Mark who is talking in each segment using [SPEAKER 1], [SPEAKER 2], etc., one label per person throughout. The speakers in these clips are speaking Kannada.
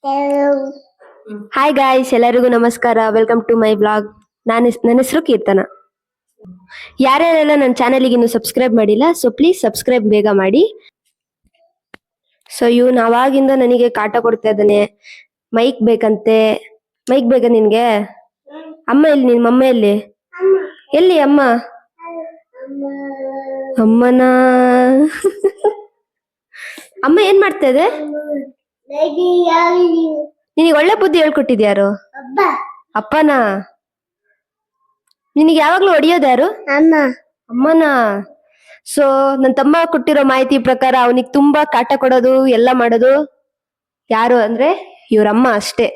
[SPEAKER 1] ಹಾಯ್ ಗಾಯ್ಸ್, ಎಲ್ಲರಿಗೂ ನಮಸ್ಕಾರ. Welcome to my blog. ನನ್ನ ಹೆಸರು ಕೀರ್ತನ. ಯಾರ್ಯಾರೆಲ್ಲ ನನ್ನ ಚಾನಲ್ಗೆ ಇನ್ನು ಸಬ್ಸ್ಕ್ರೈಬ್ ಮಾಡಿಲ್ಲ, ಸೊ ಪ್ಲೀಸ್ ಸಬ್ಸ್ಕ್ರೈಬ್ ಬೇಗ ಮಾಡಿ. ಸೊ ಇವನು ಅವಾಗಿಂದ ನನಗೆ ಕಾಟ ಕೊಡ್ತಾ ಇದ್ದಾನೆ. ಮೈಕ್ ಬೇಕಂತೆ. ಮೈಕ್ ಬೇಕಾ ನಿನ್ಗೆ? ಅಮ್ಮ ಎಲ್ಲಿ? ನಿನ್ ಮಮ್ಮ ಎಲ್ಲಿ? ಎಲ್ಲಿ ಅಮ್ಮ? ಅಮ್ಮನ ಅಮ್ಮ ಏನ್ ಮಾಡ್ತಾ ಇದೆ? ನಿನಗೆ ಒಳ್ಳೆ ಬುದ್ಧಿ ಹೇಳ್ಕೊಟ್ಟಿದ್ಯಾರು? ಅಪ್ಪನಾ? ನಿನಗೆ ಯಾವಾಗ್ಲೂ ಹೊಡಿಯೋದು ಯಾರು? ಅಮ್ಮನ. ಸೊ ನನ್ನ ತಮ್ಮ ಕೊಟ್ಟಿರೋ ಮಾಹಿತಿ ಪ್ರಕಾರ ಅವನಿಗೆ ತುಂಬಾ ಕಾಟ ಕೊಡೋದು ಎಲ್ಲ ಮಾಡೋದು ಯಾರು ಅಂದ್ರೆ ಇವ್ರಮ್ಮ ಅಷ್ಟೇ.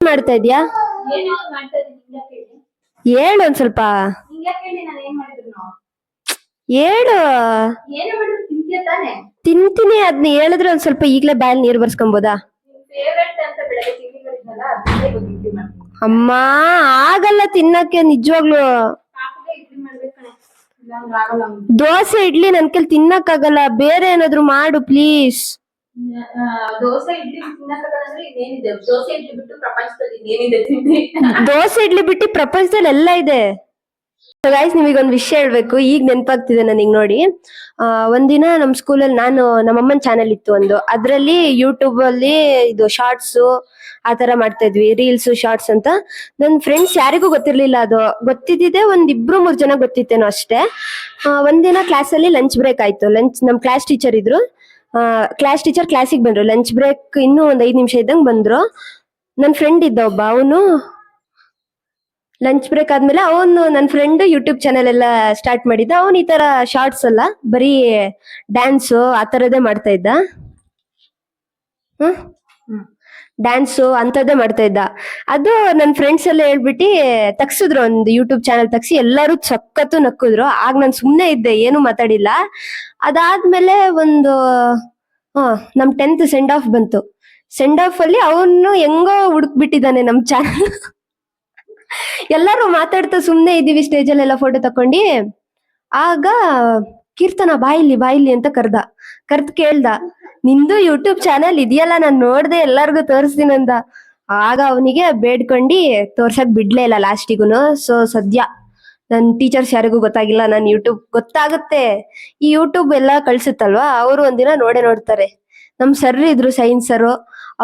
[SPEAKER 1] ಮಾಡ್ತಾ ಇದ್ಯಾ? ಹೇಳು ಒಂದ್ ಸ್ವಲ್ಪ. ಹೇಳು. ತಿಂತೀನಿ. ಅದ್ನ ಹೇಳಿದ್ರೆ ಒಂದ್ ಸ್ವಲ್ಪ ಈಗ್ಲೇ ಬಾಯಲ್ಲಿ ನೀರ್ ಬರ್ಸ್ಕೊಂಬೋದಾ? ಅಮ್ಮ ಆಗಲ್ಲ ತಿನ್ನಕ್ಕೆ ನಿಜವಾಗ್ಲು. ದೋಸೆ ಇಡ್ಲಿ ನನ್ ಕೈಲಿ ತಿನ್ನಕ್ ಆಗಲ್ಲ. ಬೇರೆ ಏನಾದ್ರು ಮಾಡು ಪ್ಲೀಸ್. ದೋಸೆ ಇಡ್ಲಿ ಬಿಟ್ಟು ಪ್ರಪಂಚದಲ್ಲಿ ಎಲ್ಲ ಇದೆ. ಗೈಸ್, ನಿಮಗೊಂದು ವಿಷಯ ಹೇಳ್ಬೇಕು. ಈಗ ನೆನಪಾಗ್ತಿದೆ ನನಗೆ ನೋಡಿ. ಒಂದಿನ ನಮ್ ಸ್ಕೂಲಲ್ಲಿ ನಮ್ಮಮ್ಮನ ಚಾನೆಲ್ ಇತ್ತು ಒಂದು. ಅದ್ರಲ್ಲಿ ಯೂಟ್ಯೂಬ್ ಅಲ್ಲಿ ಇದು ಶಾರ್ಟ್ಸ್ ಆತರ ಮಾಡ್ತಾ ಇದ್ವಿ. ರೀಲ್ಸ್, ಶಾರ್ಟ್ಸ್ ಅಂತ. ನನ್ ಫ್ರೆಂಡ್ಸ್ ಯಾರಿಗೂ ಗೊತ್ತಿರ್ಲಿಲ್ಲ. ಅದು ಗೊತ್ತಿದ್ದಿದೆ ಒಂದ್ 2-3 ಜನ ಗೊತ್ತಿತ್ತೇನೋ ಅಷ್ಟೇ. ಒಂದಿನ ಕ್ಲಾಸ್ ಅಲ್ಲಿ ಲಂಚ್ ಬ್ರೇಕ್ ಆಯ್ತು. ನಮ್ ಕ್ಲಾಸ್ ಟೀಚರ್ ಇದ್ರು. ಕ್ಲಾಸ್ ಟೀಚರ್ ಕ್ಲಾಸಿಗೆ ಬಂದ್ರು. ಲಂಚ್ ಬ್ರೇಕ್ ಇನ್ನೂ ಒಂದ್ 5 ನಿಮಿಷ ಇದ್ದಂಗ್ ಬಂದ್ರು. ನನ್ ಫ್ರೆಂಡ್ ಇದ್ದ ಒಬ್ಬ. ಅವನು ಲಂಚ್ ಬ್ರೇಕ್ ಆದ್ಮೇಲೆ ನನ್ನ ಫ್ರೆಂಡ್ ಯೂಟ್ಯೂಬ್ ಚಾನೆಲ್ ಎಲ್ಲ ಸ್ಟಾರ್ಟ್ ಮಾಡಿದ್ದ. ಅವನು ಈ ತರ ಶಾರ್ಟ್ಸ್ ಅಲ್ಲ, ಬರೀ ಡ್ಯಾನ್ಸು ಆ ತರದೇ ಮಾಡ್ತಾ ಇದ್ದ. ಡ್ಯಾನ್ಸು ಅಂತದೇ ಮಾಡ್ತಾ ಇದ್ದ. ಅದು ನನ್ನ ಫ್ರೆಂಡ್ಸ್ ಎಲ್ಲ ಹೇಳ್ಬಿಟ್ಟು ತಗ್ಸಿದ್ರು, ಒಂದು ಯೂಟ್ಯೂಬ್ ಚಾನೆಲ್ ತಗ್ಸಿ. ಎಲ್ಲರೂ ಸಖತ್ತು ನಕ್ಕಿದ್ರು. ಆಗ ನಾನು ಸುಮ್ನೆ ಇದ್ದೆ, ಏನು ಮಾತಾಡಿಲ್ಲ. ಅದಾದ್ಮೇಲೆ ಒಂದು ನಮ್ 10th ಸೆಂಡ್ ಆಫ್ ಬಂತು. ಸೆಂಡ್ ಆಫ್ ಅಲ್ಲಿ ಅವನು ಹೆಂಗೋ ಹುಡುಕ್ಬಿಟ್ಟಿದ್ದಾನೆ ನಮ್ ಚಾನಲ್. ಎಲ್ಲರೂ ಮಾತಾಡ್ತಾ ಸುಮ್ನೆ ಇದೀವಿ ಸ್ಟೇಜ್ ಅಲ್ಲೆಲ್ಲ ಫೋಟೋ ತಕೊಂಡಿ. ಆಗ ಕೀರ್ತನ ಬಾಯಿಲಿ ಅಂತ ಕರ್ದ್ ಕೇಳ್ದ, ನಿಂದು ಯೂಟ್ಯೂಬ್ ಚಾನೆಲ್ ಇದೆಯಲ್ಲ, ನಾನ್ ನೋಡ್ದೆ, ಎಲ್ಲಾರ್ಗು ತೋರಿಸ್ತೀನಂದ. ಆಗ ಅವನಿಗೆ ಬೇಡ್ಕೊಂಡಿ ತೋರ್ಸಕ್ ಬಿಡ್ಲೇ ಇಲ್ಲ ಲಾಸ್ಟಿಗುನು. ಸೊ ಸದ್ಯ ನನ್ ಟೀಚರ್ಸ್ ಯಾರಿಗೂ ಗೊತ್ತಾಗಿಲ್ಲ. ನನ್ ಯೂಟ್ಯೂಬ್ ಗೊತ್ತಾಗುತ್ತೆ. ಈ ಯೂಟ್ಯೂಬ್ ಎಲ್ಲ ಕಳ್ಸುತ್ತಲ್ವಾ, ಅವರು ಒಂದಿನ ನೋಡ್ತಾರೆ. ನಮ್ ಸರ್ ಇದ್ರು, ಸೈನ್ಸ್ ಸರ್.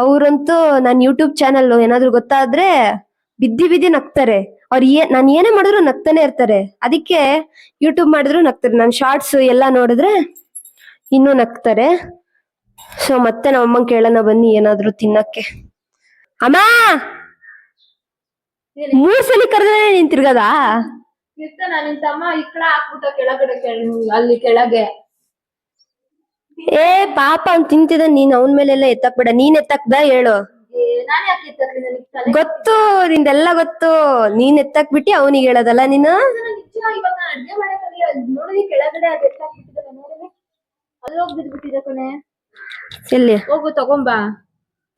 [SPEAKER 1] ಅವ್ರಂತೂ ನನ್ ಯೂಟ್ಯೂಬ್ ಚಾನೆಲ್ ಏನಾದ್ರು ಗೊತ್ತಾದ್ರೆ ಬಿದ್ದಿ ನಗ್ತಾರೆ. ನಾನ್ ಏನೇ ಮಾಡಿದ್ರು ನಗ್ತಾನೆ ಇರ್ತಾರೆ. ಅದಕ್ಕೆ ಯೂಟ್ಯೂಬ್ ಮಾಡಿದ್ರು ನಗ್ತಾರೆ. ನನ್ ಶಾರ್ಟ್ಸ್ ಎಲ್ಲ ನೋಡಿದ್ರೆ ಇನ್ನೂ ನಗ್ತಾರೆ. ಸೊ ಮತ್ತೆ ನಮ್ಮ ಅಮ್ಮಂಗ್ ಕೇಳೋಣ ಬನ್ನಿ ಏನಾದ್ರು ತಿನ್ನಕ್ಕೆ. ಅಮ್ಮ 3 ಸಲ ಕರೆದ್ರೆ ನೀನ್ ತಿರ್ಗದಾ?
[SPEAKER 2] ನಿನ್ ತಮ್ಮ ಇಕ್ಕಳ ಹಾಕ್ಬಿಟ್ಟ ಅಲ್ಲಿ ಕೆಳಗೆ.
[SPEAKER 1] ಏ ಪಾಪ ಅವ್ನ್ ತಿಂತಿದ. ನೀನ್ ಅವನ್ ಮೇಲೆಲ್ಲ ಎತ್ತಕ್ ಬೇಡ. ನೀನ್ ಎತ್ತಕ್ದ ಹೇಳು. ಗೊತ್ತು, ನಿಂದೆಲ್ಲ ಗೊತ್ತು. ನೀನ್ ಎತ್ತಾಕ್ ಬಿಟ್ಟಿ ಅವನಿಗೆ ಹೇಳೋದಲ್ಲ ನೀನು.
[SPEAKER 2] ಕೆಳಗಡೆ ಅಲ್ಲಿ ಹೋಗಿ ಬಿದ್ಬಿಟ್ಟಿದೆ ಕಣೆ.
[SPEAKER 1] ಎಲ್ಲಿ?
[SPEAKER 2] ಹೋಗು ತಗೊಂಬಾ.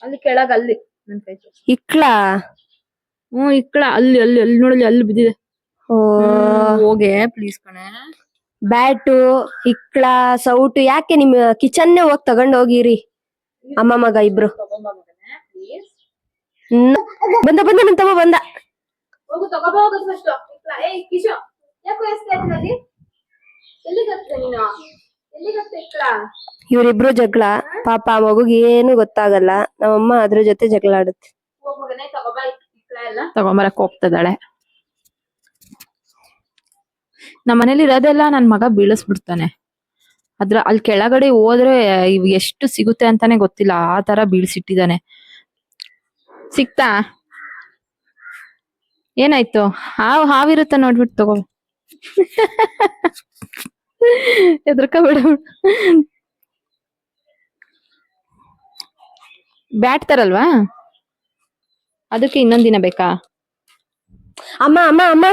[SPEAKER 2] ಅಲ್ಲಿ ಕೆಳಗ, ಅಲ್ಲಿ
[SPEAKER 1] ಇಕ್ಳ.
[SPEAKER 2] ಇಕ್ಕಳ ಅಲ್ಲಿ ಅಲ್ಲಿ ಅಲ್ಲಿ ನೋಡಲಿ, ಅಲ್ಲಿ ಬಿದ್ದಿದೆ. ಹೋಗೆ ಪ್ಲೀಸ್ ಕಣೆ.
[SPEAKER 1] ಬ್ಯಾಟು, ಇಕ್ಳ, ಸೌಟು ಯಾಕೆ ನಿಮ್ ಕಿಚನ್ನೇ ಹೋಗಿ ತಗೊಂಡ್ ಹೋಗಿರಿ. ಅಮ್ಮ ಮಗ ಇಬ್ರು. ಬಂದ ನನ್ ತಮ್ಮ ಬಂದ.
[SPEAKER 2] ಹೋಗು ತಗೋಬಾ. ಹೋಗೋದು ಫಸ್ಟ್. ಏಯ್ ಕಿಶೋ, ಯಾಕೋ ಎಸ್ತಾ ಇದ್ದೀನಿ? ಎಲ್ಲಿಗತ್ತೆ ನೀನು? ಎಲ್ಲಿಗತ್ತೆ ಇಕ್ಕಳ?
[SPEAKER 1] ಇವ್ರಿಬ್ರು ಜಗಳ. ಪಾಪ ಆ ಮಗುಗೆ ಏನು ಗೊತ್ತಾಗಲ್ಲ. ನಮ್ಮಮ್ಮ ಅದ್ರ ಜೊತೆ ಜಗಳ ಆಡುತ್ತೆ.
[SPEAKER 2] ಹೋಗ್ ಮಗನೇ ತಗೋಬಾ. ಇಕ್ಕಳ ಎಲ್ಲ ತಗೊಂಬರಕ್ ಹೋಗ್ತದಾಳೆ. ನಮ್ಮ ಮನೇಲಿ ಇರೋದೆಲ್ಲ ನನ್ ಮಗ ಬೀಳಿಸ್ಬಿಡ್ತಾನೆ. ಅಲ್ಲಿ ಕೆಳಗಡೆ ಹೋದ್ರೆ ಎಷ್ಟು ಸಿಗುತ್ತೆ ಅಂತಾನೆ ಗೊತ್ತಿಲ್ಲ. ಆ ತರ ಬೀಳ್ಸಿಟ್ಟಿದ್ದಾನೆ. ಸಿಕ್ತಾ? ಏನಾಯ್ತು? ಹಾವಿರುತ್ತ ನೋಡ್ಬಿಟ್ಟು ತಗೋ. ಎದ್ರಕಬೇಡ. ಬ್ಯಾಟ್ ತರಲ್ವಾ? ಅದಕ್ಕೆ ಇನ್ನೊಂದ್ ದಿನ ಬೇಕಾ?
[SPEAKER 1] ಅಮ್ಮ ಅಮ್ಮ ಅಮ್ಮ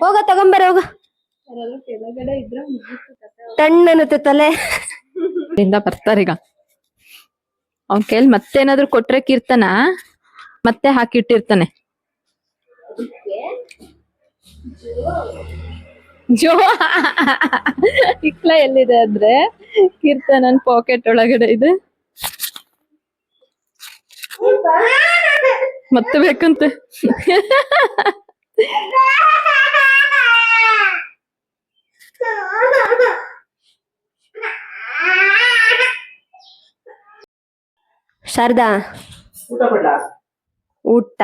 [SPEAKER 1] ಹೋಗ ತಗೊಂಬರ. ಹೋಗ.
[SPEAKER 2] ಕೆಳಗಡೆ ಇದ್ರ
[SPEAKER 1] ತಣ್ಣನತ್ತೆ ತಲೆ.
[SPEAKER 2] ಬರ್ತಾರೀಗ. ಅವನ್ ಕೈಲಿ ಮತ್ತೇನಾದ್ರು ಕೊಟ್ರೆ ಕೀರ್ತನ ಮತ್ತೆ ಹಾಕಿಟ್ಟಿರ್ತಾನೆ. ಜೋ ಇಕ್ಲ ಎಲ್ಲಿದೆ ಅಂದ್ರೆ ಕೀರ್ತನನ್ ಪಾಕೆಟ್ ಒಳಗಡೆ ಇದೆ. ಮತ್ತೆ ಬೇಕಂತೆ.
[SPEAKER 1] ಶಾರದಾ,
[SPEAKER 3] ಊಟ ಕೊಡ್ಲಾ?
[SPEAKER 1] ಊಟ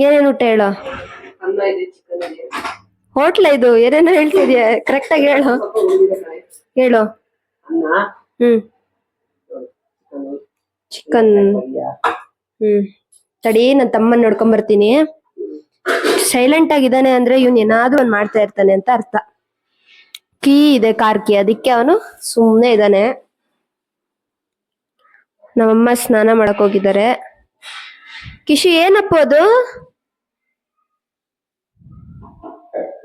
[SPEAKER 1] ಏನೇನು ಊಟ ಹೇಳು?
[SPEAKER 3] ಅನ್ನ ಇದೆ, ಚಿಕನ್ ಇದೆ.
[SPEAKER 1] ಹೋಟ್ಲ ಇದು? ಏನೇನೋ ಹೇಳ್ತಿದ್ಯಾ, ಕರೆಕ್ಟ್ ಆಗಿ ಹೇಳು.
[SPEAKER 3] ಸ್ವಲ್ಪ ಉಳ್ದಿದೆ ಕಣೆ.
[SPEAKER 1] ಹೇಳು.
[SPEAKER 3] ಅನ್ನ,
[SPEAKER 1] ಹ್ಮ್ ಚಿಕನ್.
[SPEAKER 3] ಪಲ್ಯ.
[SPEAKER 1] ತಡಿ, ನನ್ನ ತಮ್ಮನ್ ನೋಡ್ಕೊಂಡ್ ಬರ್ತೀನಿ. ಸೈಲೆಂಟ್ ಆಗಿದ್ದಾನೆ ಅಂದ್ರೆ ಇವ್ನ್ ಏನಾದ್ರೂ ಒಂದ್ ಮಾಡ್ತಾ ಇರ್ತಾನೆ ಅಂತ ಅರ್ಥ. ಕೀ ಇದೆ, ಕಾರ್ ಕೀ, ಅದಕ್ಕೆ ಅವನು ಸುಮ್ನೆ ಇದ್ದಾನೆ. ನಮ್ಮಮ್ಮ ಸ್ನಾನ ಮಾಡಕ್ ಹೋಗಿದ್ದಾರೆ. ಕಿಶು, ಏನಪ್ಪ ಅದು?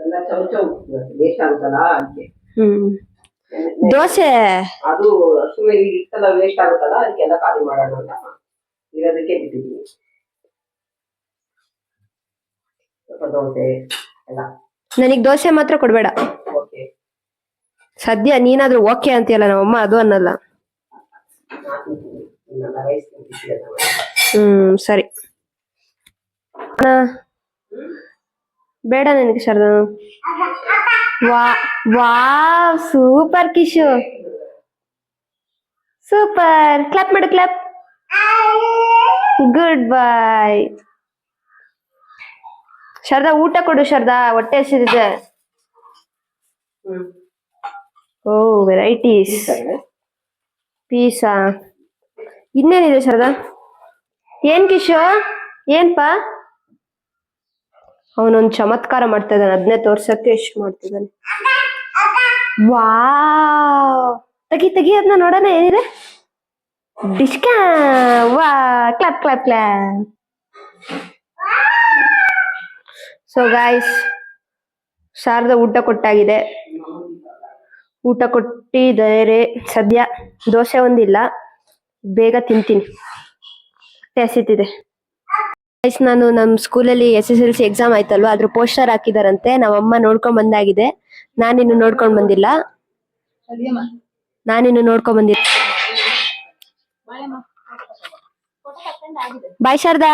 [SPEAKER 3] ಎಲ್ಲ ಚೌಚೌ ವೇಸ್ಟ್ ಆಗುತ್ತಲ್ಲ ಅದಕ್ಕೆ.
[SPEAKER 1] ದೋಸೆ.
[SPEAKER 3] ಅದು ಸುಮ್ಮನೆ ಇಟ್ಟೆಲ್ಲ ವೇಸ್ಟ್ ಆಗುತ್ತಲ್ಲ ಅದಕ್ಕೆಲ್ಲ ಖಾಲಿ ಮಾಡೋಣ ಅಂತ ಇರೋದಕ್ಕೆ ಬಿಟ್ಟಿದ್ದೀನಿ. ಸ್ವಲ್ಪ ದೋಸೆ ಎಲ್ಲ.
[SPEAKER 1] ನನಗ್ ದೋಸೆ ಮಾತ್ರ ಕೊಡ್ಬೇಡ.
[SPEAKER 3] ಓಕೆ.
[SPEAKER 1] ಸದ್ಯ ನೀನಾದ್ರೂ ಓಕೆ ಅಂತೀಯಲ್ಲ, ನಮ್ಮಮ್ಮ ಅದು ಅನ್ನಲ್ಲ.
[SPEAKER 3] ರೈಸ್ ತಿಂತಿದ್ದೀರ.
[SPEAKER 1] ಸರಿ. ಬೇಡ ನನಗೆ Sharada. Wow, super Kishu, super. Clap ಮಾಡು, ಕ್ಲಾಪ್. Good boy. ಶಾರದಾ, ಊಟ ಕೊಡು ಶಾರದಾ, ಹೊಟ್ಟೆ ಹಸಿದಿದೆ. ಓ, ವೆರೈಟೀಸ್. ಪೀಸಾ. ಇನ್ನೇನಿದೆ ಶಾರದಾ? ಏನ್ ಕಿಶು, ಏನ್ಪಾ? ಅವನೊಂದ್ ಚಮತ್ಕಾರ ಮಾಡ್ತಾ ಇದ್ದಾನೆ, ಅದನ್ನೇ ತೋರ್ಸಕ್ಕೆ ಎಷ್ಟು ಮಾಡ್ತಿದ್ದಾನೆ. ವಾವ್, ತೆಗಿ ತೆಗಿ, ಅದನ್ನ ನೋಡೋಣ ಏನಿದೆ. ಡಿಶ್ಕಾ. ವಾ, clap clap clap. So guys, Sharada ಊಟ ಕೊಟ್ಟಾಗಿದೆ. ಊಟ ಕೊಟ್ಟಿದ್ದಾರೆ. ಸದ್ಯ ದೋಸೆ ಒಂದಿಲ್ಲ, ಬೇಗ ತಿಂತೀನಿ, ಹೊಟ್ಟೆ ಹಸಿತಿದೆ. ಗೈಸ್, ನಾನು ನಮ್ ಸ್ಕೂಲಲ್ಲಿ SSLC ಎಕ್ಸಾಮ್ ಆಯ್ತಲ್ವಾ, ಅದ್ರ ಪೋಸ್ಟರ್ ಹಾಕಿದಾರಂತೆ. ನಮ್ಮಮ್ಮ ನೋಡ್ಕೊಂಡ್ ಬಂದಾಗಿದೆ. ನಾನಿನ್ನು ನೋಡ್ಕೊಂಡ್ ಬಂದಿಲ್ಲ. Bye Sharada.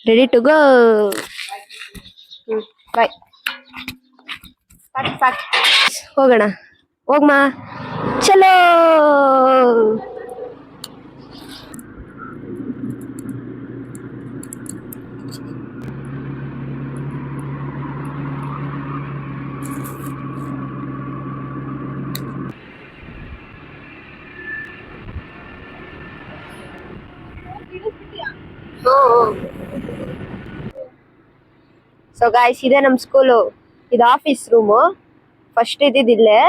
[SPEAKER 1] Ready to go. Bye. ಹೋಗೋಣ, ಹೋಗ್ಮಾ, ಚಲೋ. ಸೊ ಗಾಯ್ಸ್, ಇದೆ ನಮ್ ಸ್ಕೂಲು. ಇದು ಆಫೀಸ್ ರೂಮು. ಫಸ್ಟ್ ಇದ್ದಿದ್ದಿಲ್ಲೇ.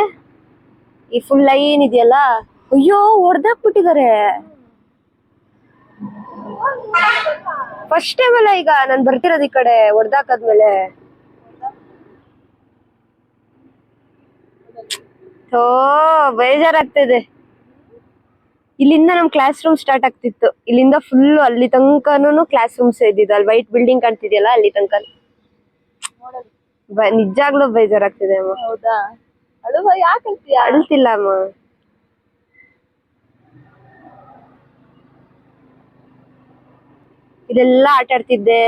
[SPEAKER 1] ಈ ಫುಲ್ ಲೈನ್ ಇದೆಯಲ್ಲ, ಅಯ್ಯೋ ಹೊಡೆದಾಕ್ಬಿಟ್ಟಿದ್ದಾರೆ. ಫಸ್ಟ್ ಟೈಮ್ ಅಲ್ಲ ಈಗ ನಾನ್ ಬರ್ತಿರೋದು ಈ ಕಡೆ, ಹೊಡೆದಾಕದ್ಮೇಲೆ. ಓ, ಬೇಜಾರಾಗ್ತಿದೆ. ಇಲ್ಲಿಂದ ನಮ್ ಕ್ಲಾಸ್ ರೂಮ್ ಸ್ಟಾರ್ಟ್ ಆಗ್ತಿತ್ತು. ಇಲ್ಲಿಂದ ಫುಲ್ ಅಲ್ಲಿ ತನಕನೂ ಕ್ಲಾಸ್ ರೂಮ್ಸ್ ಇದ್ದಿದ್ದು. ಅಲ್ಲಿ ವೈಟ್ ಬಿಲ್ಡಿಂಗ್ ಕಾಣ್ತಿದ್ಯಲ್ಲ, ಅಲ್ಲಿ ತನಕ. ನಿಜಾಗ್ಲೂ ಬೇಜಾರಾಗ್ತಿದೆ ಅಮ್ಮ. ಹೌದಾ? ಯಾಕೆ ಅಳ್ತಿಲ್ಲ ಅಮ್ಮ. ಇದೆಲ್ಲ ಆಟ ಆಡ್ತಿದ್ದೆ.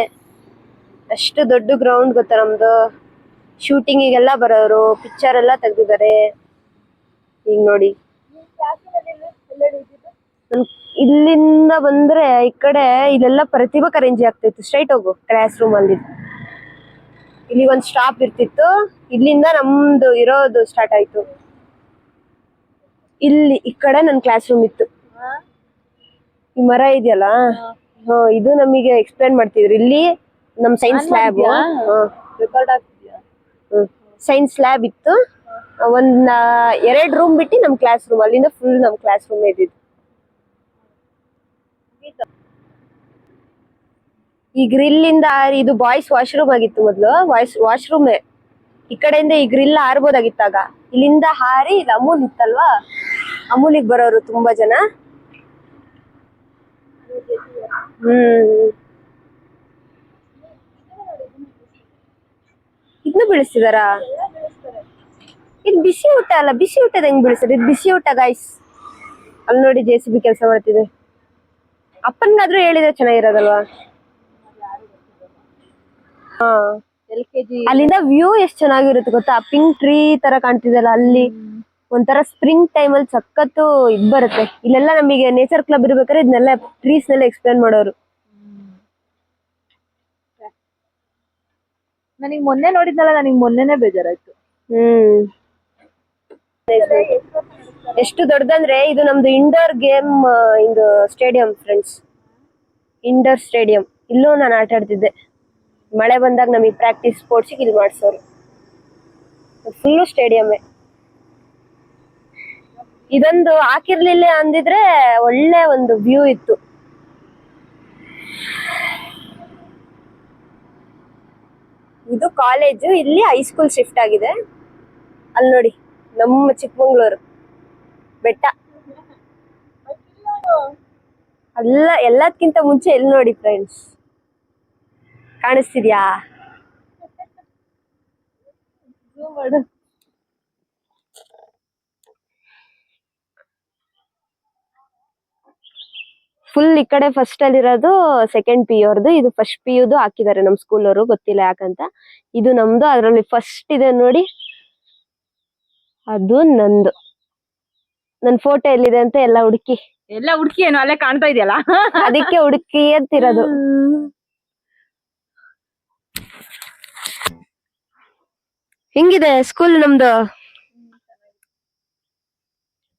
[SPEAKER 1] ಅಷ್ಟು ದೊಡ್ಡ ಗ್ರೌಂಡ್ ಗೊತ್ತಾ ನಮ್ದು. ಶೂಟಿಂಗಿಗೆಲ್ಲ ಬರೋರು, ಪಿಕ್ಚರ್ ಎಲ್ಲ ತೆಗ್ದಿದ್ದಾರೆ. ಈಗ ನೋಡಿ, ಇಲ್ಲಿಂದ ಬಂದ್ರೆ ಈ ಕಡೆ ಇಲ್ಲೆಲ್ಲ ಪ್ರತಿಭಾ ಕಾರಂಜಿ ಆಗ್ತಿತ್ತು. ಸ್ಟ್ರೈಟ್ ಹೋಗು, ಕ್ಲಾಸ್ ರೂಮ್ ಅಲ್ಲಿ. ಇಲ್ಲಿ ಒಂದ್ ಸ್ಟಾಪ್ ಇರ್ತಿತ್ತು. ಇಲ್ಲಿಂದ ನಮ್ದು ಇರೋದು ಸ್ಟಾರ್ಟ್ ಆಯ್ತು. ಇಲ್ಲಿ ಈ ಕಡೆ ನನ್ ಕ್ಲಾಸ್ ರೂಮ್ ಇತ್ತು. ಈ ಮರ ಇದೆಯಲ್ಲ, ಇದು ನಮಗೆ ಎಕ್ಸ್ಪ್ಲೇನ್ ಮಾಡ್ತಿದ್ರು. ಇಲ್ಲಿ ನಮ್ ಸೈನ್ಸ್ ಲ್ಯಾಬ್, ಸೈನ್ಸ್ ಲ್ಯಾಬ್ ಇತ್ತು. ಒಂದ್ 2 ರೂಮ್ ಬಿಟ್ಟು ನಮ್ ಕ್ಲಾಸ್ ರೂಮ್. ಅಲ್ಲಿಂದ ಫುಲ್ ನಮ್ ಕ್ಲಾಸ್ ರೂಮ್ ಇದ್ದಿದ್ದು. ಈ ಗ್ರಿಲ್ ಇಂದ ಇದು ಬಾಯ್ಸ್ ವಾಶ್ರೂಮ್ ಆಗಿತ್ತು ಮೊದ್ಲು. ವಾಶ್ರೂಮ್ ಈ ಕಡೆಯಿಂದ ಈ ಗ್ರಿಲ್ ಹಾರ್ಬೋದಾಗಿತ್ತಾಗ. ಇಲ್ಲಿಂದ ಹಾರಿ, ಇದು ಅಮೂಲ್ ಇತ್ತಲ್ವಾ, ಅಮೂಲಿಗೆ ಬರೋರು ತುಂಬಾ ಜನ. ಇದನ್ನು ಬೆಳೆಸ್ತಿದಾರ. ಇದು ಬಿಸಿ ಊಟ ಅಲ್ಲ, ಬಿಸಿ ಊಟದ ಹೆಂಗ್ ಬೆಳೆಸ್ತಾರೆ? ಇದು ಬಿಸಿ ಊಟ ಗೈಸ್. ಅಲ್ಲಿ ನೋಡಿ JCB ಕೆಲಸ ಮಾಡ್ತಿದೆ. ಅಪ್ಪನ್ಗಾದ್ರೂ ಹೇಳಿದ್ರೆ ಚೆನ್ನಾಗಿರೋದಲ್ವಾ? ಹಾ, ಅಲ್ಲಿಂದ ವ್ಯೂ ಎಷ್ಟ್ ಚೆನ್ನಾಗಿರುತ್ತೆ ಗೊತ್ತಾ? ಪಿಂಕ್ ಟ್ರೀ ತರ ಕಾಣ್ತಿದೆಯಲ್ಲ, ಅಲ್ಲಿ ಒಂಥರ ಸ್ಪ್ರಿಂಗ್ ಟೈಮ್ ಅಲ್ಲಿ ಸಖತ್ತು ಇದ್ ಬರುತ್ತೆ. ಇಲ್ಲೆಲ್ಲ ನಮಗೆ ನೇಚರ್ ಕ್ಲಬ್ ಇರ್ಬೇಕಾದ್ರೆ ಇದನ್ನೆಲ್ಲ ಟ್ರೀಸ್ ನೆಲ್ಲ ಎಕ್ಸ್ಪ್ಲೇನ್ ಮಾಡೋರು.
[SPEAKER 2] ನನಗ್ ಮೊನ್ನೆ ನೋಡಿದ್ನಲ್ಲ, ನನಗ್ ಮೊನ್ನೆನೆ ಬೇಜಾರಾಯ್ತು.
[SPEAKER 1] ಎಷ್ಟು ದೊಡ್ಡದಂದ್ರೆ ಇದು ನಮ್ದು ಇಂಡೋರ್ ಗೇಮ್ ಇದು ಸ್ಟೇಡಿಯಂ ಫ್ರೆಂಡ್ಸ್. Indoor stadium. ಇಲ್ಲೂ ನಾನು ಆಟ ಆಡ್ತಿದ್ದೆ. ಮಳೆ ಬಂದಾಗ ನಮಗೆ ಪ್ರಾಕ್ಟೀಸ್ ಸ್ಪೋರ್ಟ್ಸಿಗೆ ಇಲ್ಲಿ ಮಾಡ್ಸೋರು. ಫುಲ್ಲು ಸ್ಟೇಡಿಯಮ್ಮೇ. ಇದೊಂದು ಹಾಕಿರ್ಲಿಲ್ಲ ಅಂದಿದ್ರೆ ಒಳ್ಳೆ ಒಂದು ವ್ಯೂ ಇತ್ತು. ಇದು ಕಾಲೇಜು, ಇಲ್ಲಿ ಹೈಸ್ಕೂಲ್ ಶಿಫ್ಟ್ ಆಗಿದೆ. ಅಲ್ಲಿ ನೋಡಿ ನಮ್ಮ ಚಿಕ್ಕಮಂಗ್ಳೂರು ಬೆಟ್ಟ. ಅಲ್ಲ, ಎಲ್ಲದಕ್ಕಿಂತ ಮುಂಚೆ ಎಲ್ಲಿ ನೋಡಿ ಫ್ರೆಂಡ್ಸ್, ಕಾಣಿಸ್ತಿದ್ಯಾ? ಫುಲ್ ಈ ಕಡೆ ಫಸ್ಟ್ ಅಲ್ಲಿ ಇರೋದು ಸೆಕೆಂಡ್ PU ಅವ್ರದ್ದು. ಇದು ಫಸ್ಟ್ PUದು ಹಾಕಿದ್ದಾರೆ ನಮ್ ಸ್ಕೂಲ್ ಅವರು, ಗೊತ್ತಿಲ್ಲ ಯಾಕಂತ. ಇದು ನಮ್ದು, ಅದ್ರಲ್ಲಿ ಫಸ್ಟ್ ಇದೆ ನೋಡಿ, ಅದು ನಂದು. ನನ್ ಫೋಟೋ ಎಲ್ಲಿದೆ ಅಂತ ಎಲ್ಲ ಹುಡುಕಿ
[SPEAKER 2] ಏನು ಅಲ್ಲೇ ಕಾಣ್ತಾ ಇದೆಯಲ್ಲ,
[SPEAKER 1] ಅದಕ್ಕೆ ಹುಡುಕಿ ಅಂತಿರೋದು. ಹೆಂಗಿದೆ ಸ್ಕೂಲ್ ನಮ್ದು?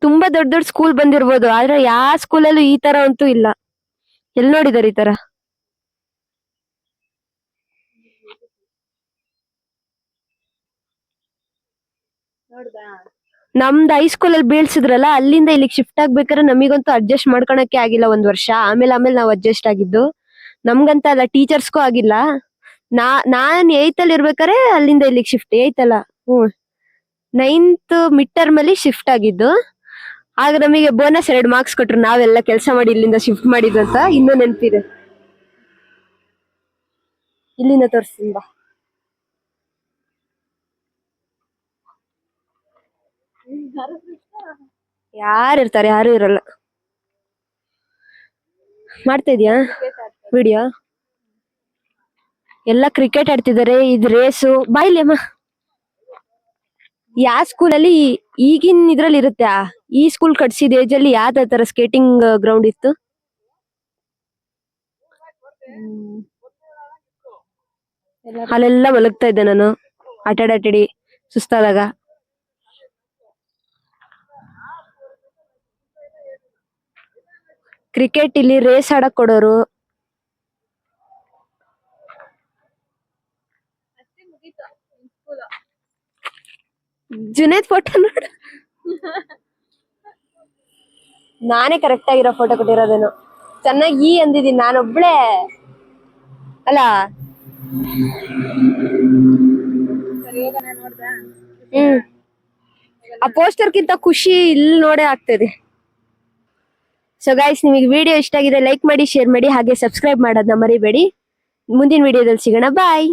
[SPEAKER 1] ತುಂಬಾ ದೊಡ್ಡ ದೊಡ್ಡ ಸ್ಕೂಲ್ ಬಂದಿರ್ಬೋದು, ಆದ್ರೆ ಯಾವ ಸ್ಕೂಲಲ್ಲೂ ಈ ತರ ಅಂತೂ ಇಲ್ಲ. ಎಲ್ಲಿ ನೋಡಿದಾರೆ ಈ ತರ? ನಮ್ದು ಹೈಸ್ಕೂಲ್ ಅಲ್ಲಿ ಬೀಳ್ಸಿದ್ರಲ್ಲ, ಅಲ್ಲಿಂದ ಇಲ್ಲಿಗೆ ಶಿಫ್ಟ್ ಆಗ್ಬೇಕಾದ್ರೆ ನಮಿಗಂತೂ ಅಡ್ಜಸ್ಟ್ ಮಾಡ್ಕೊಳಕ್ಕೆ ಆಗಿಲ್ಲ 1 ವರ್ಷ. ಆಮೇಲೆ ನಾವು ಅಡ್ಜಸ್ಟ್ ಆಗಿದ್ದು. ನಮ್ಗಂತ ಅಲ್ಲ, ಟೀಚರ್ಸ್ಗೂ ಆಗಿಲ್ಲ. ನಾನ್ 8th ಅಲ್ಲಿ ಇರ್ಬೇಕಾದ್ರೆ ಅಲ್ಲಿಂದ ಇಲ್ಲಿಗೆ ಶಿಫ್ಟ್. 8th ಅಲ್ಲ, 9th ಮಿಡ್ ಟರ್ಮ್ ಅಲ್ಲಿ ಶಿಫ್ಟ್ ಆಗಿದ್ದು. ಆಗ ನಮಗೆ ಬೋನಸ್ 2 ಮಾರ್ಕ್ಸ್ ಕೊಟ್ರು, ನಾವೆಲ್ಲ ಕೆಲಸ ಮಾಡಿ ಇಲ್ಲಿಂದ ಶಿಫ್ಟ್ ಮಾಡಿದ್ದು ಅಂತ. ಇನ್ನೂ ನೆನಪಿದೆ. ಇಲ್ಲಿಂದ ತೋರಿಸ್ತೀನಿ ಬಾ. ಯಾರಿರ್ತಾರೆ? ಯಾರು ಇರಲ್ಲ. ಮಾಡ್ತಾ ಇದೀಯಾ ವಿಡಿಯೋ? ಎಲ್ಲ ಕ್ರಿಕೆಟ್ ಆಡ್ತಿದ್ದಾರೆ. ಇದು ರೇಸು. ಬಾಯ್ಲಿ ಅಮ್ಮ. ಯಾವ ಸ್ಕೂಲಲ್ಲಿ ಈಗಿನ ಇದ್ರಲ್ಲಿ ಇರುತ್ತೆ? ಈ ಸ್ಕೂಲ್ ಕಟ್ಸಿದ ಏಜ್ ಅಲ್ಲಿ ಯಾವ್ದ ತರ ಸ್ಕೇಟಿಂಗ್ ಗ್ರೌಂಡ್ ಇತ್ತು? ಅಲ್ಲೆಲ್ಲ ಮಲಗ್ತಾ ಇದ್ದೆ ನಾನು, ಆಟಾಡಿ ಸುಸ್ತಾದಾಗ. ಕ್ರಿಕೆಟ್ ಇಲ್ಲಿ ರೇಸ್ ಆಡಕ್ ಕೊಡೋರು. ಜುನೇದ್ ಫೋಟೋ ನೋಡು. ನಾನೇ ಕರೆಕ್ಟ್ ಆಗಿರೋ ಫೋಟೋ ಕೊಟ್ಟಿರೋದೇನು. ಚೆನ್ನಾಗಿ ಅಂದಿದ್ದೀನಿ ನಾನೊಬ್ಳೆ ಅಲ್ಲ. ಆ ಪೋಸ್ಟರ್ಗಿಂತ ಖುಷಿ ಇಲ್ಲಿ ನೋಡೇ ಆಗ್ತದೆ. ಸೊ ಗೈಸ್, ನಿಮಗೆ ವಿಡಿಯೋ ಇಷ್ಟ ಆಗಿದೆ ಲೈಕ್ ಮಾಡಿ, ಶೇರ್ ಮಾಡಿ, ಹಾಗೆ ಸಬ್ಸ್ಕ್ರೈಬ್ ಮಾಡೋದನ್ನ ಮರಿಬೇಡಿ. ಮುಂದಿನ ವಿಡಿಯೋದಲ್ಲಿ ಸಿಗೋಣ. ಬಾಯ್.